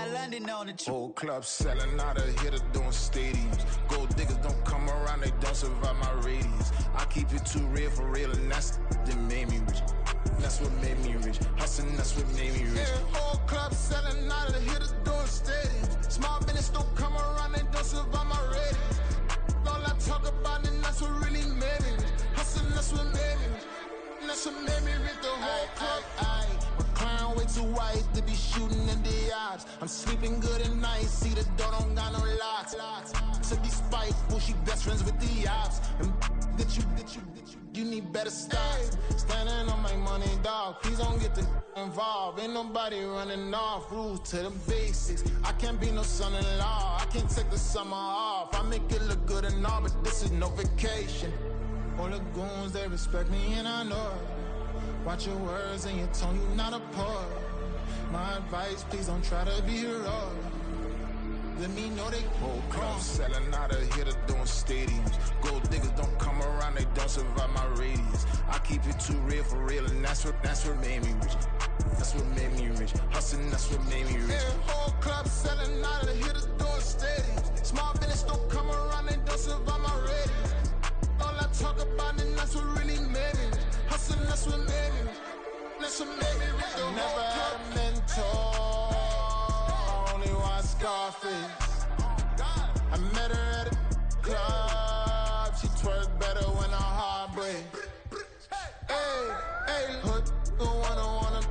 got London on the Whole club selling out of hitter doing stadiums. Gold diggers don't come around, they don't survive my radius. I keep it too real for real, and that's that made me rich. That's what made me rich. Hustling, that's what made me rich. Yeah, whole club selling out of hitters doing stadiums. Small business don't come around, they don't survive my radius. All I talk about, and that's what really made me rich. Hustling, that's what made me rich. That's what made me rich. The whole club. My crown way too white to be shooting in the odds. I'm sleeping good at night, see the door don't got no locks. To be spiteful, she best friends with the ops. And get you need better stocks. Standing on my money, dog. Please don't get the involved. Ain't nobody running off. Rules to the basics. I can't be no son-in-law. I can't take the summer off. I make it look good and all, but this is no vacation. All the goons, they respect me and I know it. Watch your words and your tone, you not a poet. My advice, please don't try to be heroic. Let me know they whole club selling out of hitter doing stadiums. Gold diggers don't come around, they don't survive my radius. I keep it too real for real, and that's what made me rich. That's what made me rich. Hustling, that's what made me rich. Yeah, whole club selling out of hitters doing stadiums. Small business don't come around, they don't survive my radius. All I talk about, and that's what really made me rich. Hustling, that's what made me rich. That's what made me rich. I never had a mentor. Only watch Scarface. I met her at a club. She twerk better when her heart breaks. Hey, hood, wanna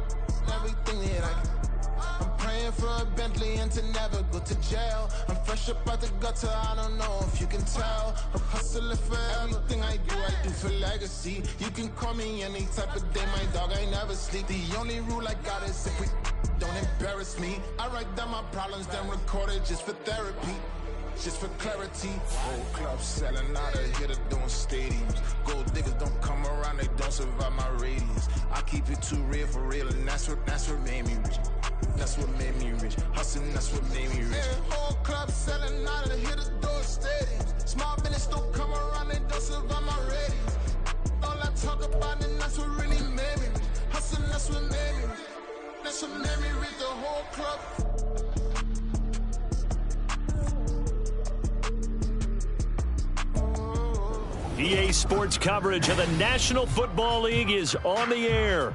everything that I can. I'm praying for a Bentley and to never go to jail. I'm fresh up out the gutter, I don't know if you can tell. I'm hustling for everything I do for legacy. You can call me any type of day, my dog, I never sleep. The only rule I got is if we don't embarrass me. I write down my problems, then record it just for therapy. Just for clarity. Whole club selling out of hitter doing stadiums. Gold diggers don't come around, they don't survive my radius. I keep it too real for real, and that's what made me rich. That's what made me rich. Hustling, that's what made me rich. Yeah, whole club selling out of hitters doing stadiums. Small business don't come around, they don't survive my radius. All I talk about, and that's what really made me rich. Hustling, that's what made me rich. That's what made me rich. The whole club. EA Sports coverage of the National Football League is on the air.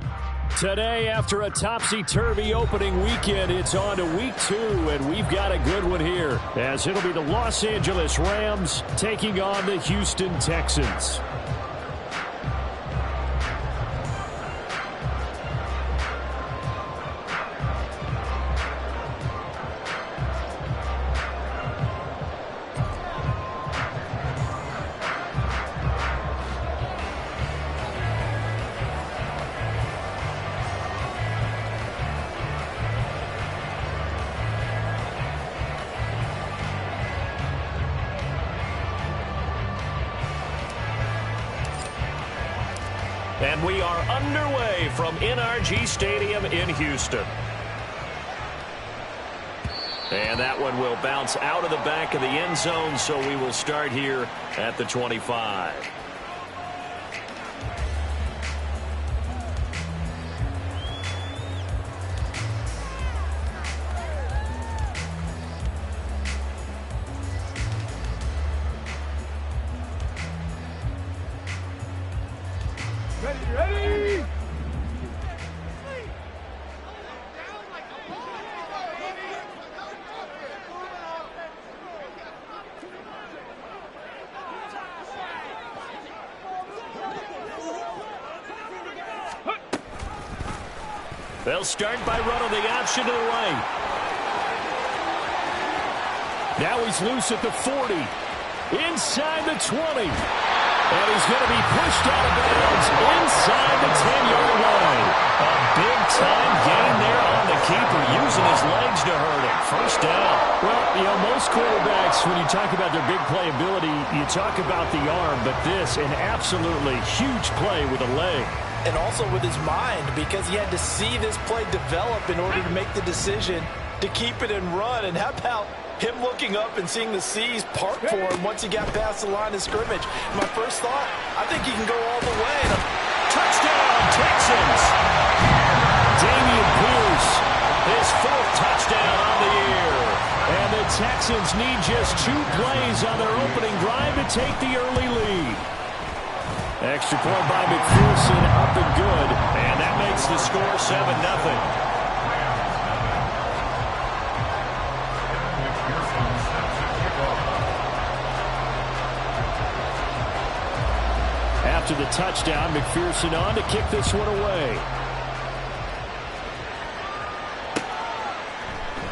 Today, after a topsy-turvy opening weekend, it's on to week 2, and we've got a good one here, as it'll be the Los Angeles Rams taking on the Houston Texans. And we are underway from NRG Stadium in Houston. And that one will bounce out of the back of the end zone, so we will start here at the 25. Ready! They'll start by running the option to the right. Now he's loose at the 40. Inside the 20. And he's going to be pushed out of bounds inside the 10-yard line. A big-time gain there on the keeper, using his legs to hurt him. First down. Well, you know, most quarterbacks, when you talk about their big playability, you talk about the arm, but this, an absolutely huge play with a leg. And also with his mind, because he had to see this play develop in order to make the decision to keep it and run. And how about him looking up and seeing the seas part for him once he got past the line of scrimmage? My first thought, I think he can go all the way. Touchdown, Texans! Dameon Pierce, his 4th touchdown on the year. Texans need just 2 plays on their opening drive to take the early lead. Extra point by McPherson, up and good. And that makes the score 7-0. After the touchdown, McPherson on to kick this one away.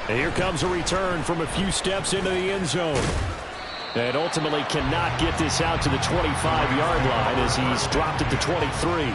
And here comes a return from a few steps into the end zone. And ultimately cannot get this out to the 25-yard line as he's dropped at the 23.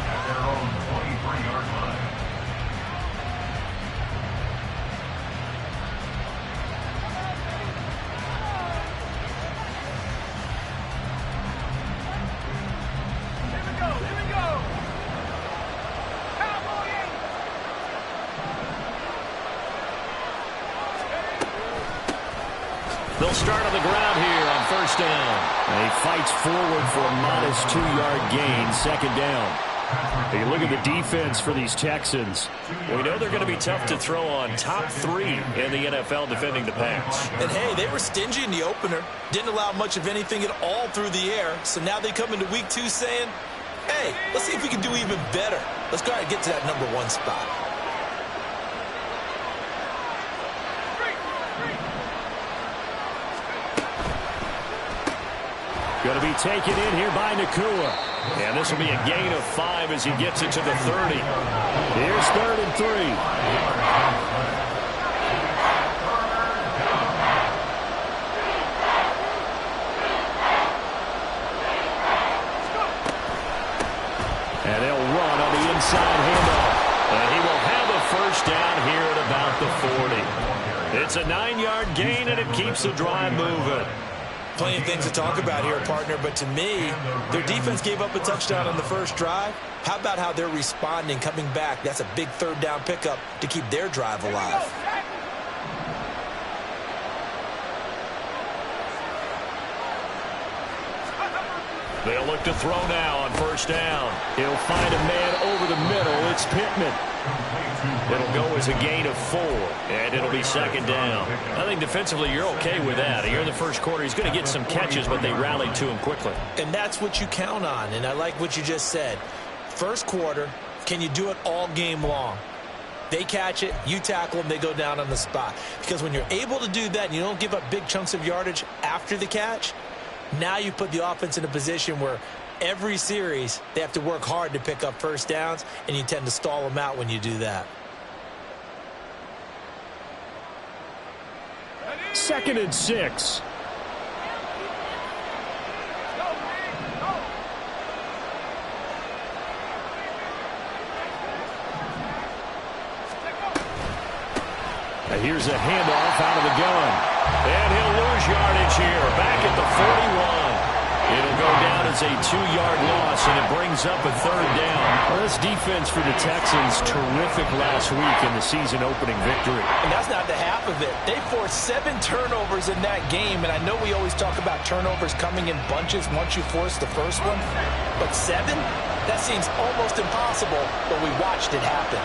They'll start on the ground here on first down. And he fights forward for a modest 2-yard gain, second down. You look at the defense for these Texans. We know they're going to be tough to throw on. Top 3 in the NFL defending the pass. And, hey, they were stingy in the opener. Didn't allow much of anything at all through the air. So now they come into week 2 saying, hey, let's see if we can do even better. Let's go ahead and get to that number 1 spot. Going to be taken in here by Nakua. And this will be a gain of 5 as he gets it to the 30. Here's 3rd and 3. And they'll run on the inside handoff. And he will have a first down here at about the 40. It's a 9-yard gain, and it keeps the drive moving. Plenty of things to talk about here, partner, but to me, their defense gave up a touchdown on the first drive. How about how they're responding, coming back? That's a big 3rd down pickup to keep their drive alive. They'll look to throw now on first down. He'll find a man over the middle. It's Pittman. It'll go as a gain of 4, and it'll be second down. I think defensively you're okay with that. Here in the first quarter, he's going to get some catches, but they rallied to him quickly. And that's what you count on, and I like what you just said. First quarter, can you do it all game long? They catch it, you tackle them, they go down on the spot. Because when you're able to do that and you don't give up big chunks of yardage after the catch, now you put the offense in a position where every series they have to work hard to pick up first downs, and you tend to stall them out when you do that. 2nd and 6. And here's a handoff out of the gun. And he'll lose yardage here. Back at the 41. It'll go down as a 2-yard loss, and it brings up a 3rd down. Well, this defense for the Texans, terrific last week in the season-opening victory. And that's not the half of it. They forced 7 turnovers in that game, and I know we always talk about turnovers coming in bunches once you force the first one. But 7? That seems almost impossible, but we watched it happen.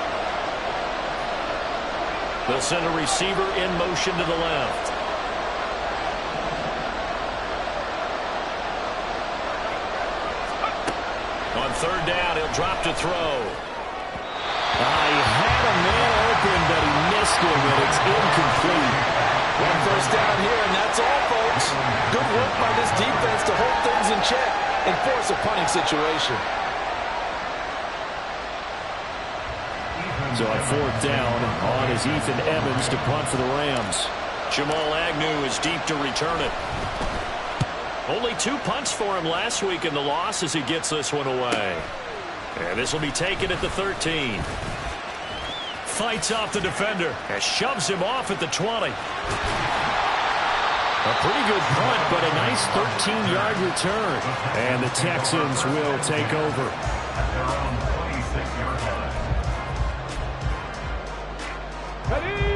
They'll send a receiver in motion to the left. On 3rd down, he'll drop to throw. He had a man open, but he missed him, and it's incomplete. 1 first down here, and that's all, folks. Good work by this defense to hold things in check and force a punting situation. So on 4th down, on is Ethan Evans to punt for the Rams. Jamal Agnew is deep to return it. Only 2 punts for him last week in the loss as he gets this one away. And this will be taken at the 13. Fights off the defender and shoves him off at the 20. A pretty good punt, but a nice 13-yard return. And the Texans will take over.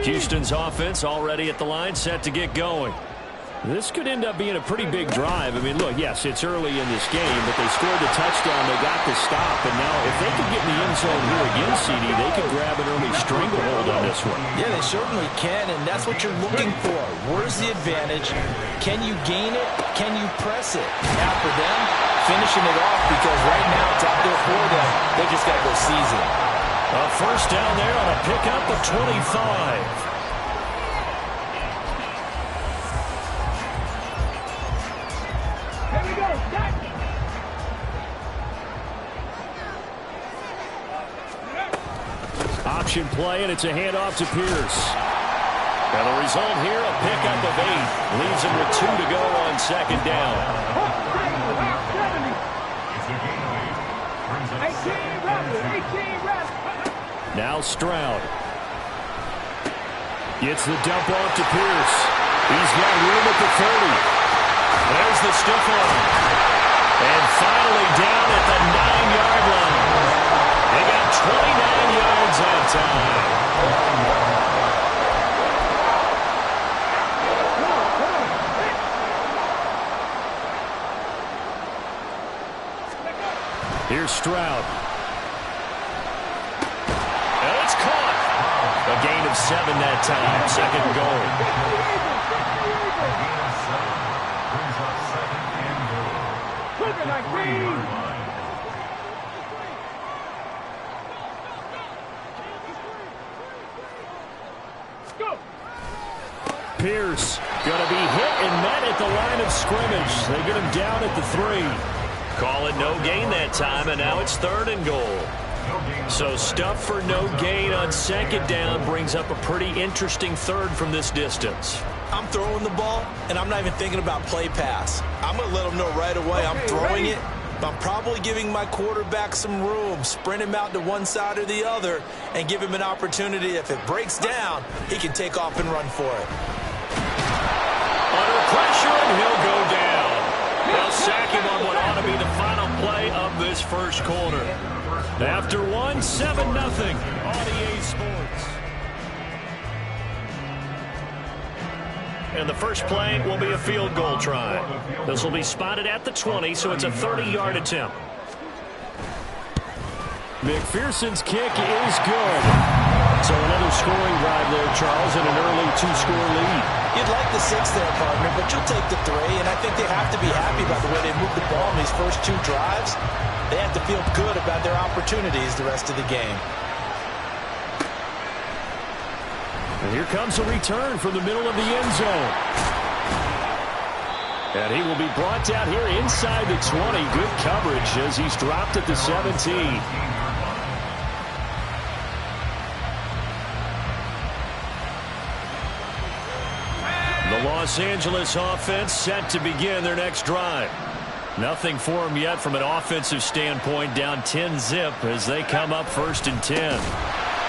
Houston's offense already at the line, set to get going. This could end up being a pretty big drive. I mean, look, yes, it's early in this game, but they scored the touchdown. They got the stop. And now if they could get in the end zone here again, CD, they could grab an early stranglehold on this one. Yeah, they certainly can, and that's what you're looking for. Where's the advantage? Can you gain it? Can you press it? Now for them, finishing it off, because right now it's out there for them. They just got to go seize it. A first down there on a pickup of 25. Option play, and it's a handoff to Pierce. And the result here, a pickup of 8. Leaves him with 2 to go on second down. Now Stroud. Gets the dump off to Pierce. He's got room at the 30. There's the stiff arm. And finally down at the 9-yard line. They got 29 yards that time. Here's Stroud. And it's caught. A gain of 7 that time. Second and goal. Pierce going to be hit and met at the line of scrimmage. They get him down at the 3. Call it no gain that time, and now it's 3rd and goal. So stuff for no gain on second down brings up a pretty interesting 3rd from this distance. I'm throwing the ball, and I'm not even thinking about play pass. I'm going to let them know right away I'm throwing it, but I'm probably giving my quarterback some room, sprint him out to one side or the other, and give him an opportunity. If it breaks down, he can take off and run for it. Under pressure, and he'll go down. They'll sack him on what ought to be the final play of this first quarter. After 1, 7-0 on EA Sports. And the first play will be a field goal try. This will be spotted at the 20, so it's a 30-yard attempt. McPherson's kick is good. So another scoring drive there, Charles, and an early 2-score lead. You'd like the 6 there, partner, but you'll take the 3, and I think they have to be happy about the way they moved the ball in these first 2 drives. They have to feel good about their opportunities the rest of the game. And here comes a return from the middle of the end zone. And he will be brought down here inside the 20. Good coverage as he's dropped at the 17. The Los Angeles offense set to begin their next drive. Nothing for them yet from an offensive standpoint, down 10-zip as they come up 1st and 10.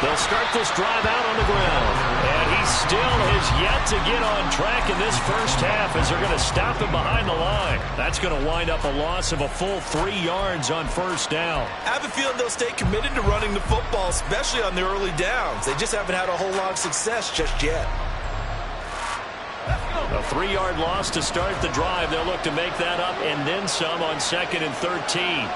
They'll start this drive out on the ground. And he still has yet to get on track in this first half as they're going to stop him behind the line. That's going to wind up a loss of a full 3 yards on first down. I have a feeling they'll stay committed to running the football, especially on the early downs. They just haven't had a whole lot of success just yet. A 3-yard loss to start the drive. They'll look to make that up and then some on 2nd and 13.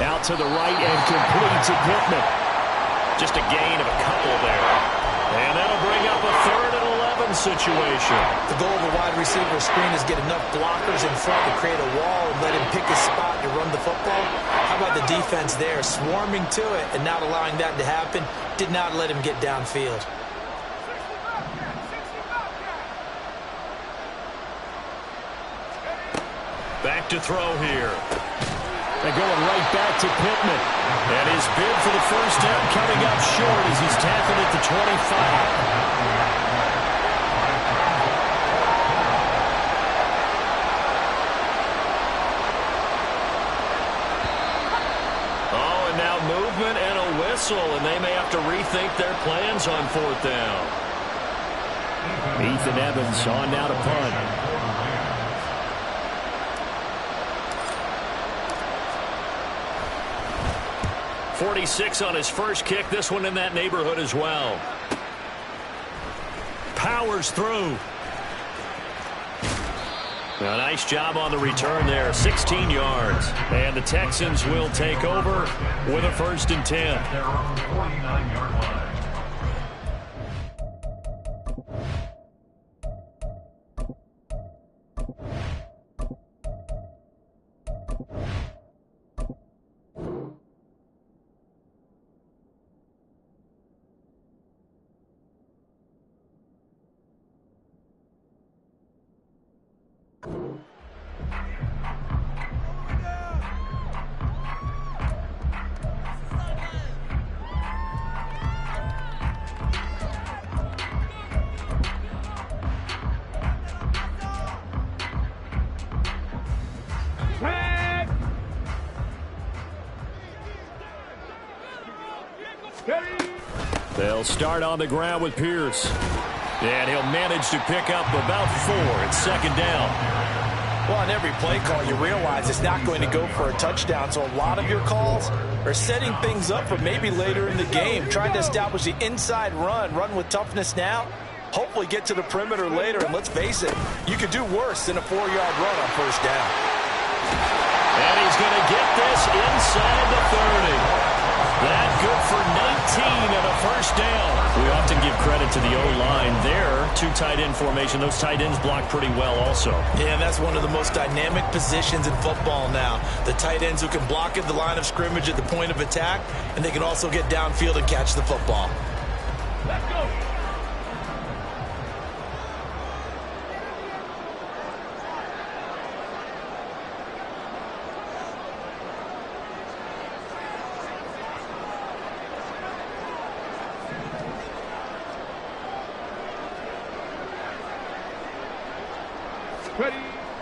Out to the right and complete to Pittman. Just a gain of a couple there. And that'll bring up a 3rd and 11 situation. The goal of a wide receiver screen is get enough blockers in front to create a wall and let him pick a spot to run the football. How about the defense there, swarming to it and not allowing that to happen? Did not let him get downfield. Back to throw here. They're going right back to Pittman. And his bid for the first down coming up short as he's tackled at the 25. Movement and a whistle, and they may have to rethink their plans on 4th down. Ethan Evans on now to punt. .46 on his first kick. This one in that neighborhood as well. powers through. A nice job on the return there, 16 yards. And the Texans will take over with a 1st and 10. They're on the 49-yard line. They'll start on the ground with Pierce. And he'll manage to pick up about 4. It's 2nd down. Well, on every play call, you realize it's not going to go for a touchdown. So a lot of your calls are setting things up for maybe later in the game, trying to establish the inside run with toughness now, hopefully get to the perimeter later. And let's face it, you could do worse than a 4-yard run on 1st down. And he's going to get this inside the 30. That good for 19 and a 1st down. We often give credit to the O-line there. 2 tight end formation. Those tight ends block pretty well also. Yeah, that's one of the most dynamic positions in football now. The tight ends who can block at the line of scrimmage at the point of attack, and they can also get downfield and catch the football. Let's go.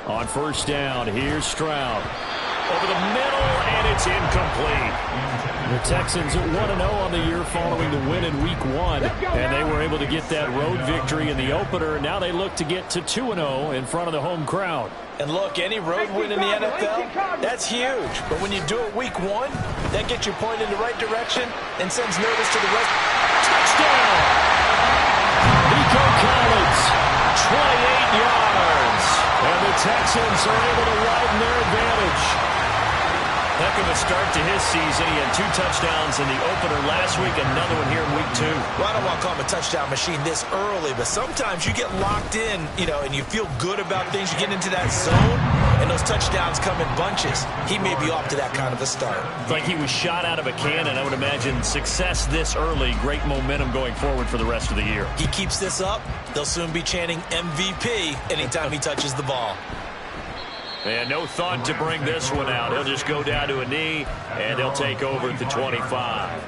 On 1st down, here's Stroud. Over the middle, and it's incomplete. The Texans at 1-0 on the year following the win in Week 1, and they were able to get that road victory in the opener. Now they look to get to 2-0 in front of the home crowd. And look, any road win in the NFL, that's huge. But when you do it Week 1, that gets you pointed in the right direction and sends notice to the rest. Touchdown! Nico Collins, 28 yards. And the Texans are able to widen their advantage. Heck of a start to his season. He had 2 touchdowns in the opener last week, another one here in Week 2. Well, I don't want to call him a touchdown machine this early, but sometimes you get locked in, and you feel good about things. You get into that zone, and those touchdowns come in bunches. He may be off to that kind of a start. It's like he was shot out of a cannon. I would imagine success this early, great momentum going forward for the rest of the year. He keeps this up, they'll soon be chanting MVP anytime he touches the ball. And no thought to bring this one out. He'll just go down to a knee, and he'll take over at the 25.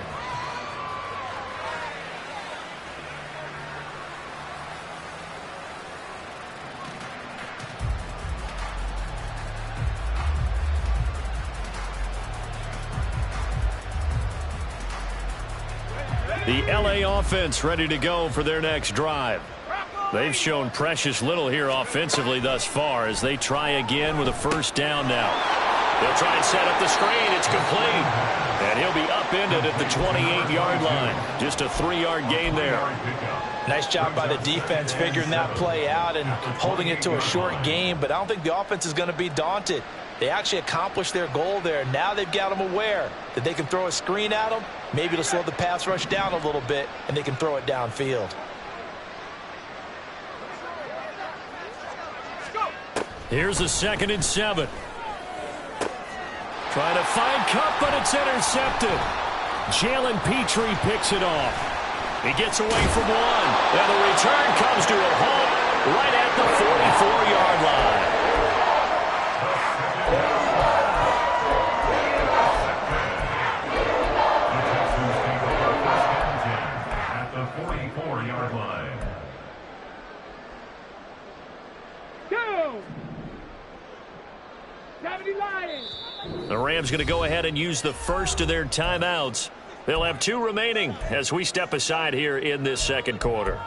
The LA offense ready to go for their next drive. They've shown precious little here offensively thus far as they try again with a 1st down now. They'll try and set up the screen. It's complete. And he'll be upended at the 28-yard line. Just a 3-yard gain there. Nice job by the defense figuring that play out and holding it to a short game, but I don't think the offense is going to be daunted. They actually accomplished their goal there. Now they've got them aware that they can throw a screen at them. Maybe it'll slow the pass rush down a little bit, and they can throw it downfield. Here's a 2nd and 7. Trying to find Cup, but it's intercepted. Jalen Petrie picks it off. He gets away from one. And the return comes to a halt right at the 44-yard line. At the 44-yard line. The Rams going to go ahead and use the first of their timeouts. They'll have 2 remaining as we step aside here in this 2nd quarter.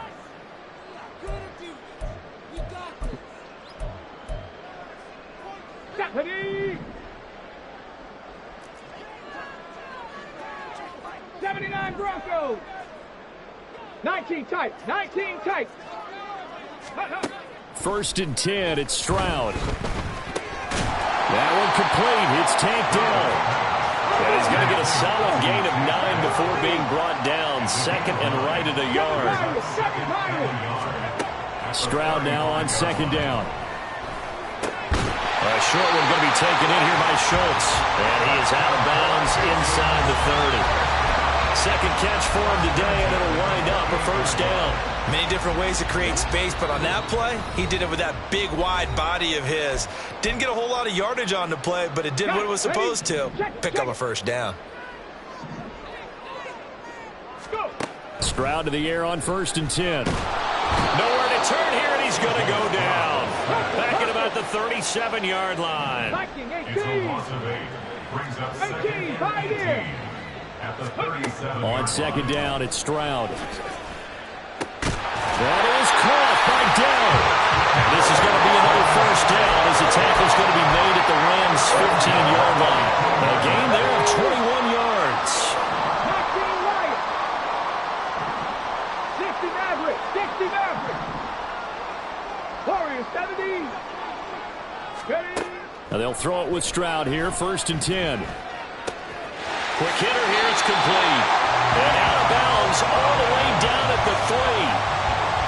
Stephanie! 79 Broncos! 19 tight, 19 tight. First and 10, it's Stroud. That one complete. It's tanked down. And he's going to get a solid gain of 9 before being brought down. Second and right at a yard. Stroud now on second down. A short one going to be taken in here by Schultz. And he is out of bounds inside the 30. Second catch for him today, and it'll wind up a first down. Many different ways to create space, but on that play, he did it with that big, wide body of his. Didn't get a whole lot of yardage on the play, but it did what it was supposed to. Pick up a first down. Stroud to the air on first and 10. Nowhere to turn here, and he's going to go down. Back at about the 37-yard line. It's a loss of 8. Brings up second and 18. At the 37. On second down, it's Stroud. That is caught by Dell. This is going to be another first down as the tackle's going to be made at the Rams' 15-yard line. A gain there of 21 yards. 60 Maverick. Warriors 70. Now they'll throw it with Stroud here, first and 10. Quick hitter here, it's complete. And out of bounds all the way down at the 3.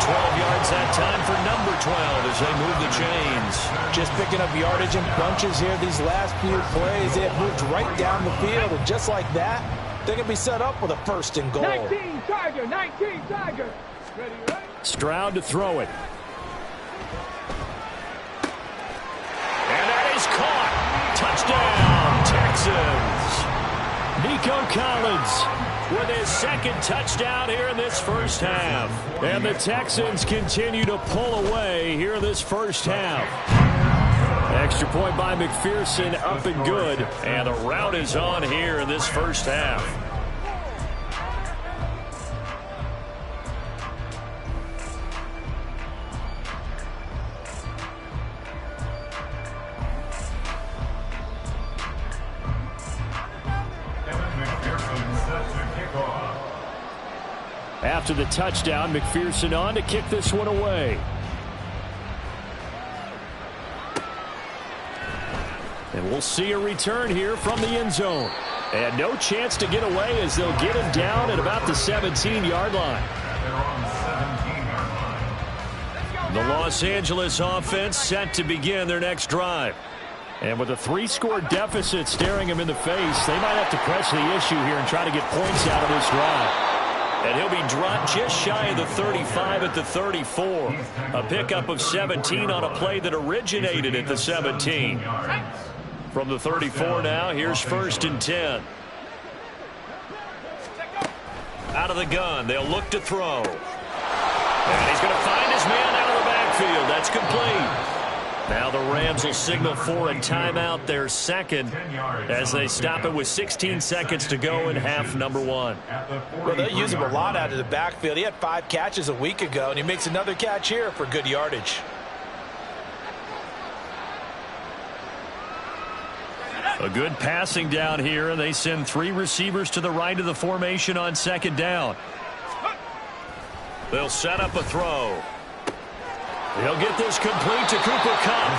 12 yards that time for number 12 as they move the chains. Just picking up yardage in bunches here these last few plays. They have moved right down the field, and just like that, they're going to be set up with a first and goal. 19 Tiger. Ready, right? Stroud to throw it. And that is caught. Touchdown, Texans. Nico Collins with his second touchdown here in this first half. And the Texans continue to pull away here in this first half. Extra point by McPherson, up and good. And the route is on here in this first half. After the touchdown, McPherson on to kick this one away. And we'll see a return here from the end zone. And no chance to get away as they'll get him down at about the 17-yard line. The Los Angeles offense set to begin their next drive. And with a 3-score deficit staring him in the face, they might have to press the issue here and try to get points out of this drive. And he'll be dropped just shy of the 35 at the 34. A pickup of 17 on a play that originated at the 17. From the 34 now, here's first and 10. Out of the gun, they'll look to throw. And he's going to find his man out of the backfield. That's complete. Now the Rams will signal for a timeout, their second, as they stop it with 16 seconds to go in half number 1. Well, they use him a lot out of the backfield. He had 5 catches a week ago, and he makes another catch here for good yardage. A good passing down here, and they send 3 receivers to the right of the formation on second down. They'll set up a throw. He'll get this complete to Cooper Kupp.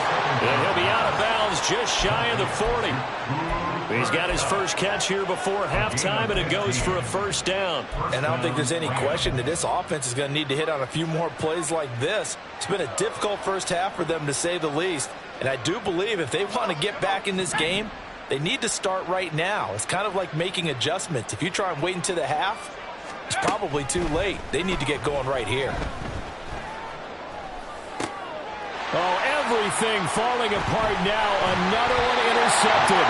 And he'll be out of bounds just shy of the 40. He's got his first catch here before halftime, and it goes for a first down. And I don't think there's any question that this offense is going to need to hit on a few more plays like this. It's been a difficult first half for them, to say the least. And I do believe if they want to get back in this game, they need to start right now. It's kind of like making adjustments. If you try and wait until the half, it's probably too late. They need to get going right here. Oh, everything falling apart now. Another one intercepted.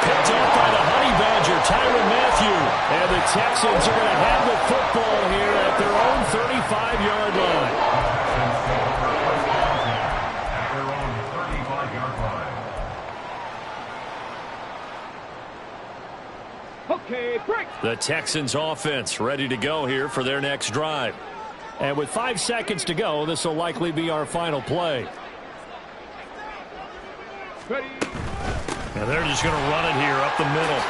Picked off by the Honey Badger, Tyrann Mathieu. And the Texans are going to have the football here at their own 35-yard line. At their own 35-yard line. Okay, break. The Texans offense ready to go here for their next drive. And with 5 seconds to go, this will likely be our final play. Ready. And they're just going to run it here up the middle.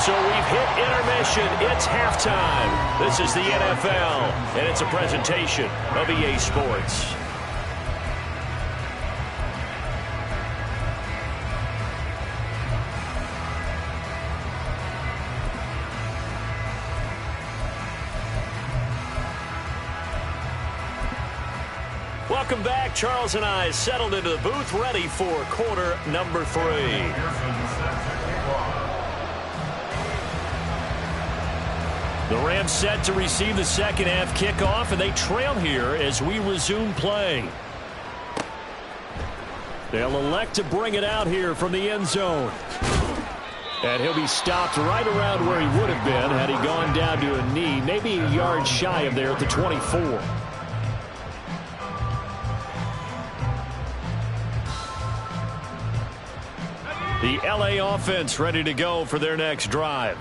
So we've hit intermission. It's halftime. This is the NFL, and it's a presentation of EA Sports. Welcome back. Charles and I settled into the booth, ready for quarter number 3. The Rams set to receive the second half kickoff, and they trail here as we resume play. They'll elect to bring it out here from the end zone. And he'll be stopped right around where he would have been had he gone down to a knee, maybe a yard shy of there at the 24. The LA offense ready to go for their next drive.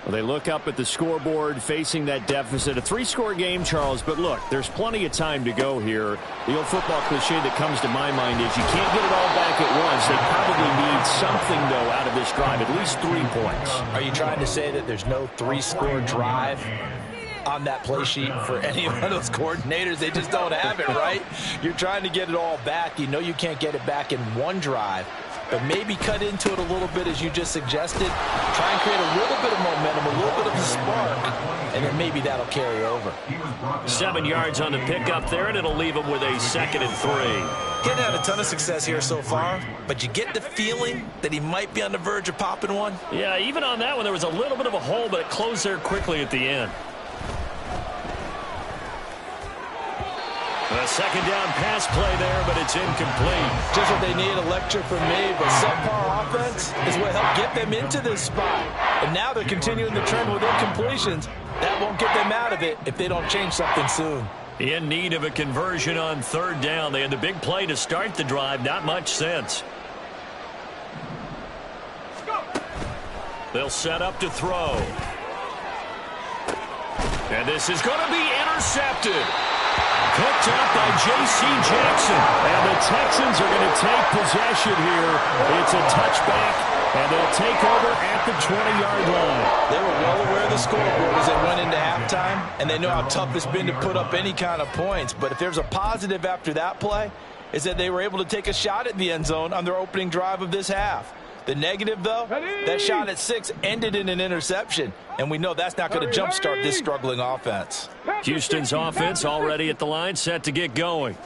Well, they look up at the scoreboard facing that deficit. A 3-score game, Charles, but look, there's plenty of time to go here. The old football cliche that comes to my mind is you can't get it all back at once. They probably need something, though, out of this drive, at least 3 points. Are you trying to say that there's no 3-score drive on that play sheet for any one of those coordinators? They just don't have it, right? You're trying to get it all back. You know you can't get it back in one drive. But maybe cut into it a little bit, as you just suggested. Try and create a little bit of momentum, a little bit of a spark, and then maybe that'll carry over. 7 yards on the pickup there, and it'll leave him with a 2nd and 3. Getting had a ton of success here so far, but you get the feeling that he might be on the verge of popping one. Yeah, even on that one, there was a little bit of a hole, but it closed there quickly at the end. A second down pass play there, but it's incomplete. Just what they need, a lecture from me, but subpar offense is what helped get them into this spot. And now they're continuing the trend with incompletions. That won't get them out of it if they don't change something soon. In need of a conversion on 3rd down. They had the big play to start the drive, not much sense. They'll set up to throw. And this is going to be intercepted. Picked up by J.C. Jackson. And the Texans are going to take possession here. It's a touchback, and they'll take over at the 20-yard line. They were well aware of the scoreboard as they went into halftime, and they know how tough it's been to put up any kind of points. But if there's a positive after that play, is that they were able to take a shot at the end zone on their opening drive of this half. The negative, though, that shot at 6 ended in an interception, and we know that's not going to jumpstart this struggling offense. Houston's offense already at the line, set to get going.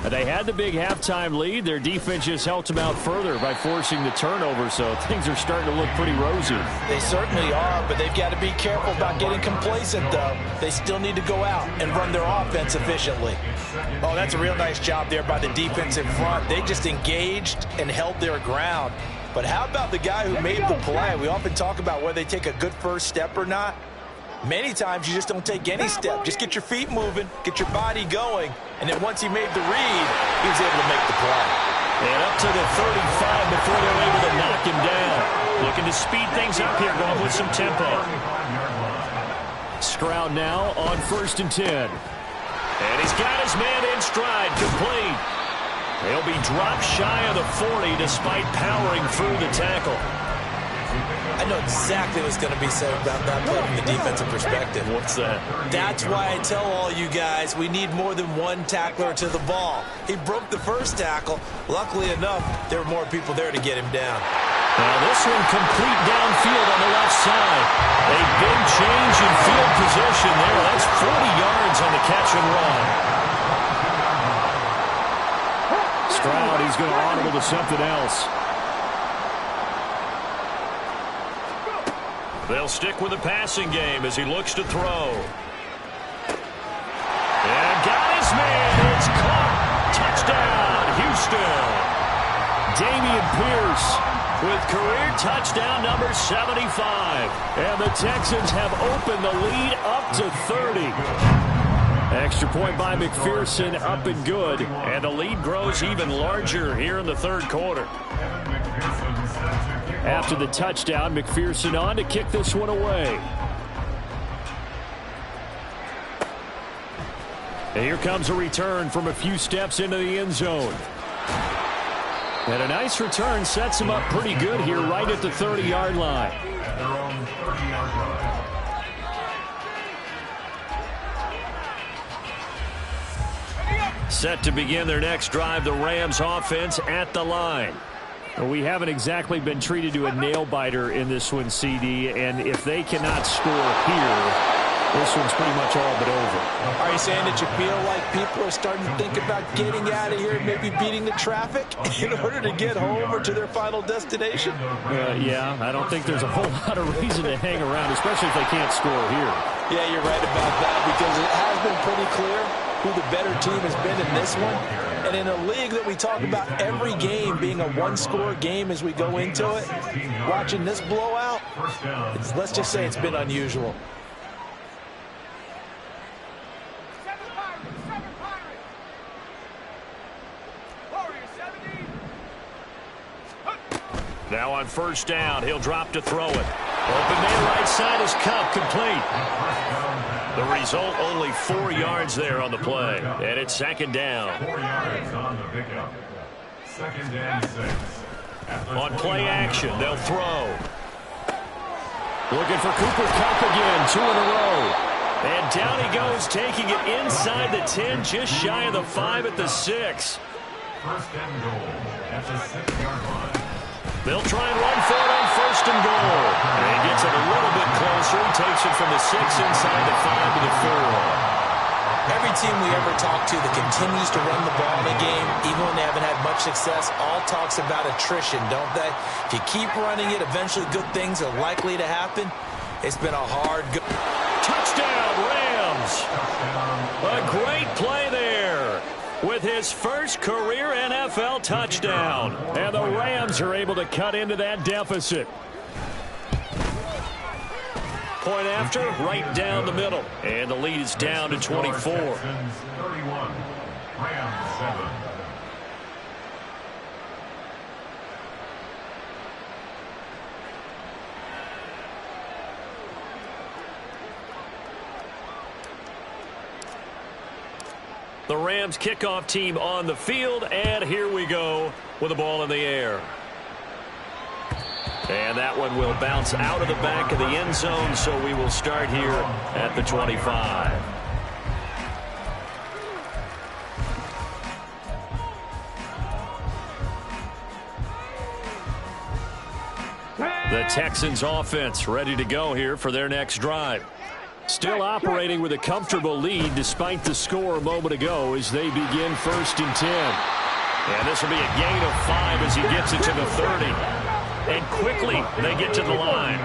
They had the big halftime lead. Their defense just helped them out further by forcing the turnover, so things are starting to look pretty rosy. They certainly are, but they've got to be careful about getting complacent, though. They still need to go out and run their offense efficiently. Oh, that's a real nice job there by the defense in front. They just engaged and held their ground. But how about the guy who made the play? We often talk about whether they take a good first step or not. Many times you just don't take any step. Just get your feet moving, get your body going, and then once he made the read, he was able to make the play. And up to the 35 before they're able to knock him down. Looking to speed things up here, going with some tempo. Stroud now on 1st and 10. And he's got his man in stride, complete. He'll be dropped shy of the 40 despite powering through the tackle. I know exactly what's going to be said about that play from the defensive perspective. What's that? That's why I tell all you guys we need more than one tackler to the ball. He broke the first tackle. Luckily enough, there were more people there to get him down. Now this one complete downfield on the left side. A big change in field position there. That's 40 yards on the catch and run. Stroud, he's going to audible to something else. They'll stick with the passing game as he looks to throw. And got his man. It's caught. Touchdown, Houston. Damian Pierce with career touchdown number 75. And the Texans have opened the lead up to 30. Extra point by McPherson, up and good. And the lead grows even larger here in the 3rd quarter. After the touchdown, McPherson on to kick this one away. And here comes a return from a few steps into the end zone. And a nice return sets him up pretty good here right at the 30-yard line. 30-yard line. Set to begin their next drive, the Rams offense at the line. Well, we haven't exactly been treated to a nail-biter in this one, CD, and if they cannot score here, this one's pretty much all but over. Are you saying that you feel like people are starting to think about getting out of here, maybe beating the traffic in order to get home or to their final destination? Yeah, I don't think there's a whole lot of reason to hang around, especially if they can't score here. Yeah, you're right about that, because it has been pretty clear who the better team has been in this one. And in a league that we talk about every game being a one-score game as we go into it, watching this blowout, let's just say it's been unusual. Now on first down, he'll drop to throw it. Open man right side is Cup, complete. The result, only 4 yards there on the play. And it's second down. 4 yards on the pickup. Second and 6. On play action, they'll throw. Looking for Cooper Cup again, 2 in a row. And down he goes, taking it inside the 10, just shy of the 5 at the 6. First and goal at the 6-yard line. They'll try and run for it on first and goal. And he gets it a little bit closer. He takes it from the 6 inside the 5 to the 4. Every team we ever talk to that continues to run the ball in a game, even when they haven't had much success, all talks about attrition, don't they? If you keep running it, eventually good things are likely to happen. It's been a hard go. Touchdown, Rams. A great play there with his first career NFL touchdown. And the Rams are able to cut into that deficit. Point after, right down the middle. And the lead is down to 24. 31. Rams 7. The Rams kickoff team on the field, and here we go with the ball in the air. And that one will bounce out of the back of the end zone, so we will start here at the 25. The Texans offense ready to go here for their next drive. Still operating with a comfortable lead despite the score a moment ago as they begin first and 10. And this will be a gain of 5 as he gets it to the 30. And quickly they get to the line.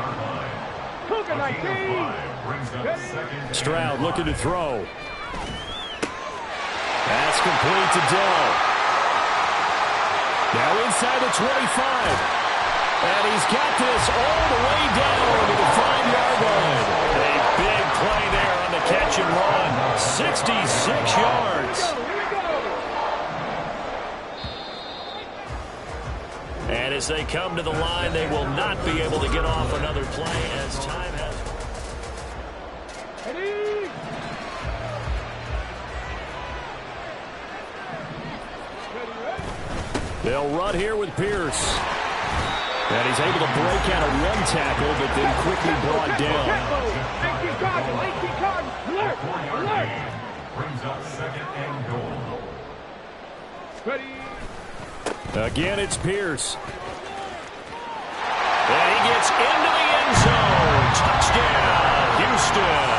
Stroud looking to throw. That's complete to Dell. Now inside the 25. And he's got this all the way down to the 5-yard line. A big play there on the catch and run. 66 yards. And as they come to the line, they will not be able to get off another play as time has. They'll run here with Pierce. And he's able to break out a run tackle, but then quickly brought down. Brings up second and goal. Again, it's Pierce. And he gets into the end zone. Touchdown, Houston.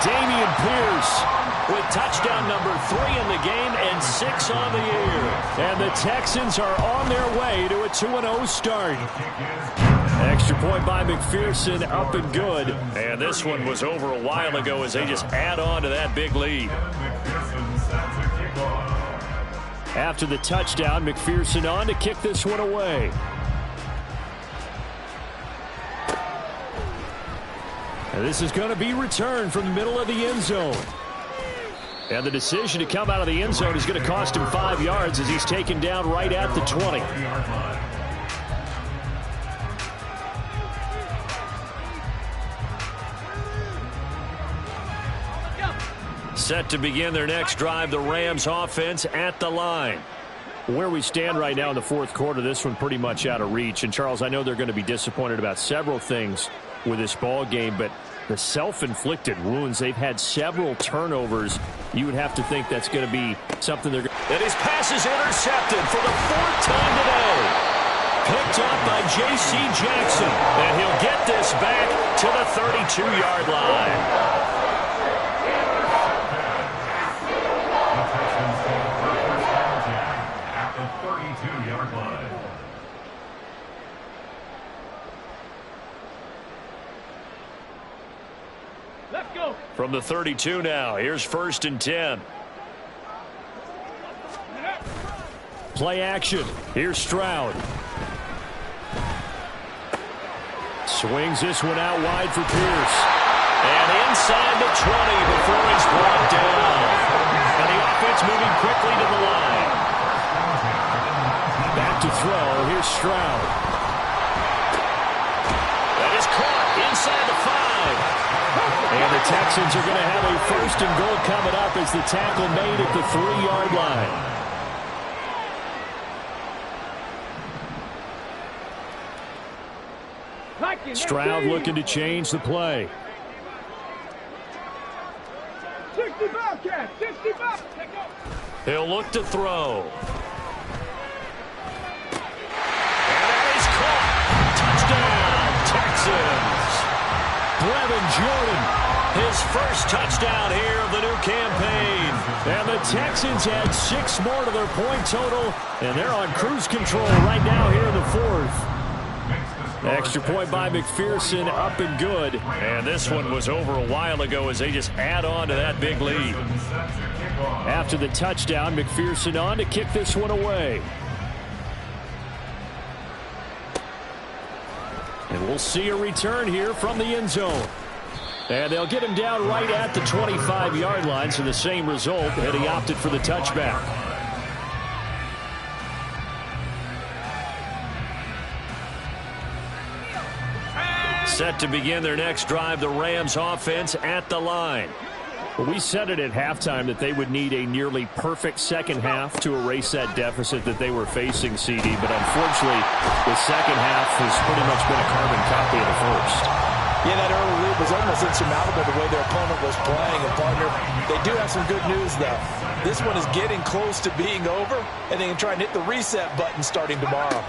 Damian Pierce with touchdown number 3 in the game and 6 on the year. And the Texans are on their way to a 2-0 start. Extra point by McPherson, up and good. And this one was over a while ago as they just add on to that big lead. After the touchdown, McPherson on to kick this one away. And this is going to be returned from the middle of the end zone. And the decision to come out of the end zone is going to cost him 5 yards as he's taken down right at the 20. Set to begin their next drive, the Rams offense at the line. Where we stand right now in the fourth quarter, this one pretty much out of reach. And, Charles, I know they're going to be disappointed about several things with this ball game, but the self-inflicted wounds, they've had several turnovers. You would have to think that's going to be something they're going to... And his pass is intercepted for the 4th time today. Picked up by J.C. Jackson, and he'll get this back to the 32-yard line. Let's go. From the 32 now, here's 1st and 10. Play action. Here's Stroud. Swings this one out wide for Pierce. And inside the 20 before he's brought down. And the offense moving quickly to the line. Back to throw. Here's Stroud. That is caught inside the 5. And the Texans are going to have a 1st and goal coming up as the tackle made at the 3-yard line. Stroud looking to change the play. 65, Cat. 65. He'll look to throw. And that is caught. Touchdown, Texans. Brevin Jordan. His first touchdown here of the new campaign. And the Texans add 6 more to their point total, and they're on cruise control right now here in the 4th. Extra point by McPherson, up and good. And this one was over a while ago as they just add on to that big lead. After the touchdown, McPherson on to kick this one away. And we'll see a return here from the end zone. And they'll get him down right at the 25-yard line, so the same result, and he opted for the touchback. Set to begin their next drive, the Rams offense at the line. Well, we said it at halftime that they would need a nearly perfect second half to erase that deficit that they were facing, CD. But unfortunately, the second half has pretty much been a carbon copy of the first. Yeah, that early lead was almost insurmountable the way their opponent was playing. And, partner, they do have some good news, though. This one is getting close to being over, and they can try and hit the reset button starting tomorrow.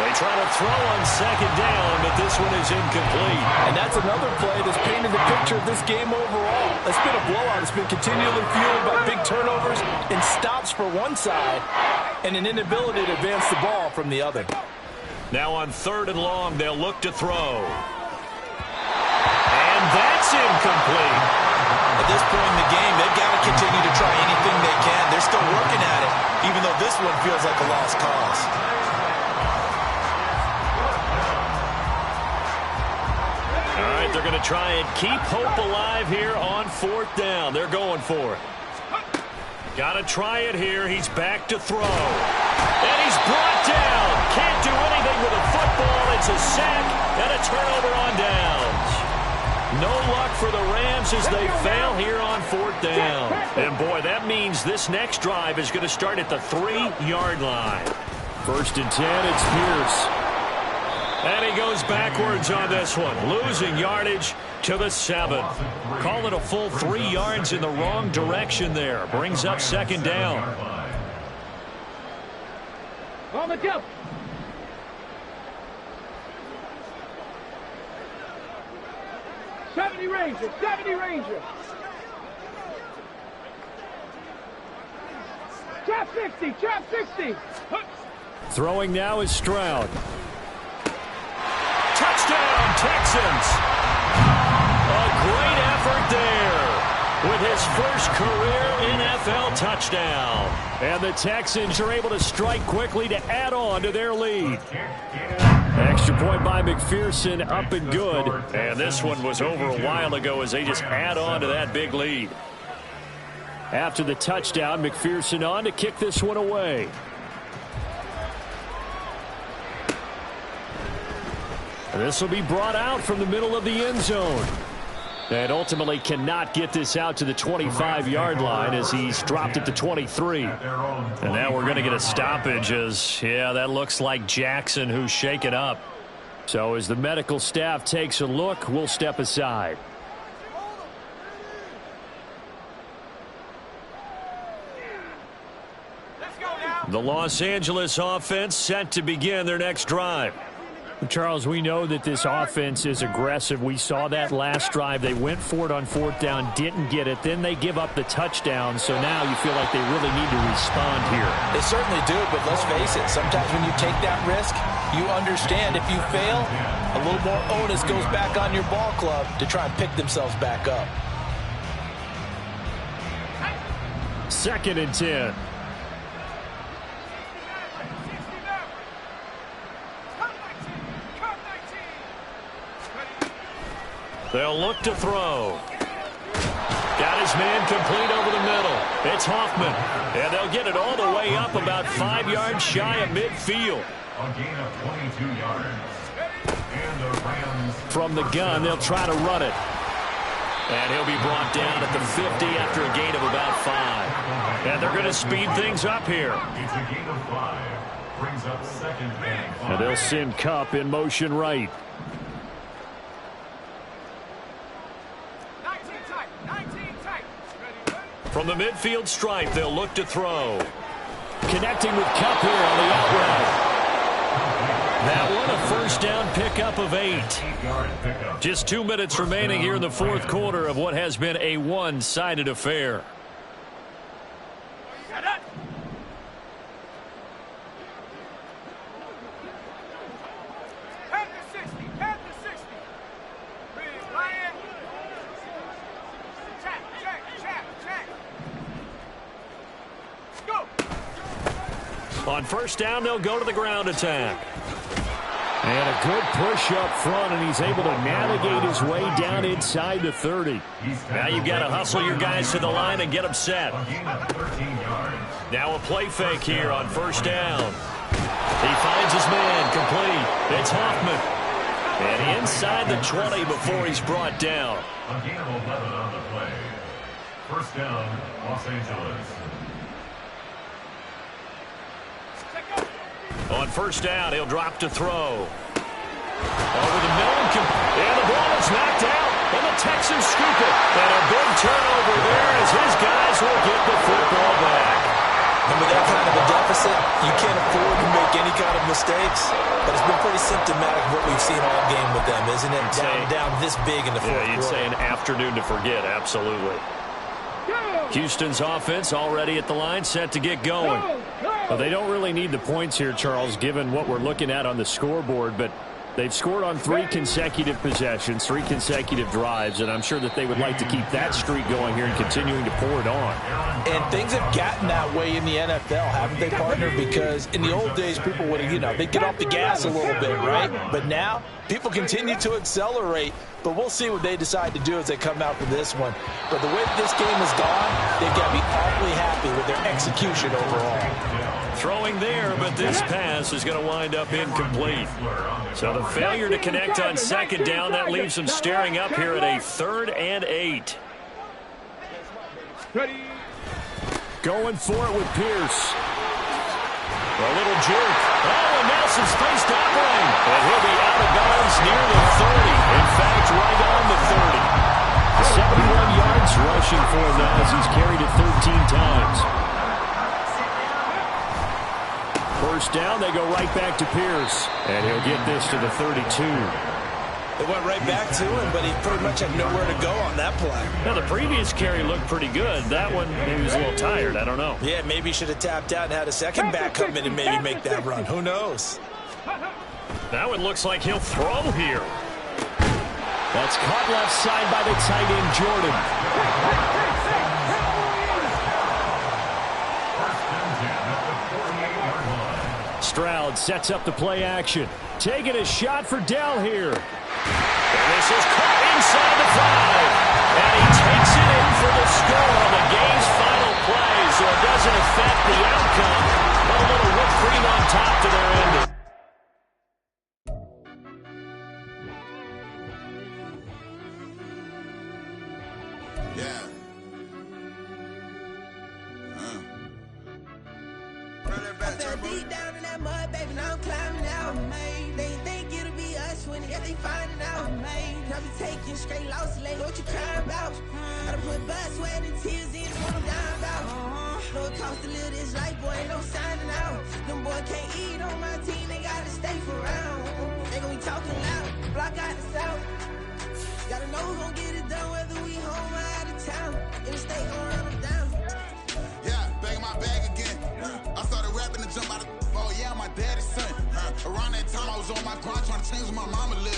They try to throw on second down, but this one is incomplete. And that's another play that's painted the picture of this game overall. It's been a blowout. It's been continually fueled by big turnovers and stops for one side and an inability to advance the ball from the other. Now on 3rd and long, they'll look to throw. And that's incomplete. At this point in the game, they've got to continue to try anything they can. They're still working at it, even though this one feels like a lost cause. All right, they're going to try and keep hope alive here on 4th down. They're going for it. Got to try it here. He's back to throw. And he's brought down. Can't do anything with a football. It's a sack and a turnover on downs. No luck for the Rams as they fail here on 4th down. And, boy, that means this next drive is going to start at the 3-yard line. 1st and 10, it's Pierce. And he goes backwards on this one, losing yardage to the 7. Call it a full 3 yards in the wrong direction there. Brings up 2nd down. On the jump. '70 Ranger, 70 Ranger. Trap 60, trap 60. Throwing now is Stroud. Touchdown, Texans. A great effort there with his first career NFL touchdown. And the Texans are able to strike quickly to add on to their lead. Extra point by McPherson, up and good. And this one was over a while ago as they just add on to that big lead. After the touchdown, McPherson on to kick this one away. And this will be brought out from the middle of the end zone. And ultimately cannot get this out to the 25-yard line as he's dropped at the 23. And now we're going to get a stoppage as, yeah, that looks like Jackson who's shaken up. So as the medical staff takes a look, we'll step aside. The Los Angeles offense set to begin their next drive. Charles, we know that this offense is aggressive. We saw that last drive. They went for it on 4th down, didn't get it. Then they give up the touchdown. So now you feel like they really need to respond here. They certainly do, but let's face it. Sometimes when you take that risk, you understand if you fail, a little more onus goes back on your ball club to try and pick themselves back up. 2nd and 10. They'll look to throw. Got his man complete over the middle. It's Hoffman. And they'll get it all the way up about 5 yards shy of midfield. A gain of 22 yards. And the Rams. From the gun, they'll try to run it. And he'll be brought down at the 50 after a gain of about 5. And they're going to speed things up here. It's a gain of 5. Brings up 2nd and 5. And they'll send Kupp in motion right. From the midfield stripe, they'll look to throw. Connecting with Kupp here on the out route. That one, a 1st down pickup of 8. Just 2 minutes remaining here in the 4th quarter of what has been a one-sided affair. On 1st down, they'll go to the ground attack. And a good push up front, and he's able to navigate his way down inside the 30. Now you've got to hustle your guys to the line and get them set. Now a play fake here on 1st down. He finds his man complete. It's Hoffman. And inside the 20 before he's brought down. A gain of 11 on the play. 1st down, Los Angeles. On 1st down, he'll drop to throw. Over the middle, and the ball is knocked out, and the Texans scoop it. And a big turnover there as his guys will get the football back. And with that kind of a deficit, you can't afford to make any kind of mistakes. But it's been pretty symptomatic of what we've seen all game with them, isn't it? Down this big in the 4th quarter. You'd say an afternoon to forget, absolutely. Houston's offense already at the line, set to get going. Well, they don't really need the points here, Charles, given what we're looking at on the scoreboard, but they've scored on 3 consecutive possessions, 3 consecutive drives, and I'm sure that they would like to keep that streak going here and continuing to pour it on. And things have gotten that way in the NFL, haven't they, partner? Because in the old days, people would have, they'd get off the gas a little bit, right? But now, people continue to accelerate, but we'll see what they decide to do as they come out for this one. But the way that this game has gone, they've got to be awfully happy with their execution overall. Throwing there, but this pass is going to wind up incomplete. So the failure to connect on 2nd down, that leaves them staring up here at a 3rd and 8. Going for it with Pierce. A little jerk. Oh, and Nelson's face toppling. And he'll be out of bounds near the 30. In fact, right on the 30. 71 yards rushing for him now as he's carried it 13 times. 1st down, they go right back to Pierce. And he'll get this to the 32. They went right back to him, but he pretty much had nowhere to go on that play. Now, the previous carry looked pretty good. That one, he was a little tired. I don't know. Yeah, maybe he should have tapped out and had a second back come in and maybe make that run. Who knows? That one looks like he'll throw here. That's caught left side by the tight end, Jordan. Stroud sets up the play action. Taking a shot for Dell here. And this is caught inside the 5. And he takes it in for the score on the game's final play. So it doesn't affect the outcome. But a little whipped cream on top to their ending. Yeah. Run that back, turbo. Deep down in that mud, baby, now I'm climbing out. They think it'll be us that they finding out. I be taking straight loss late. What you crying about? Gotta put blood, sweat, and tears in what I'm dying about. Know it cost to live this life, boy, ain't no signing out. Them boy can't eat on my team, they gotta stay for round. They gon' be talking loud, block out the south. Gotta know who gon' get it done, whether we home or out of town. In the state gon' run them down. Yeah, back in my bag again. I started rapping to jump out of. Oh yeah, my daddy's son. Around that time I was on my grind trying to change my mama live.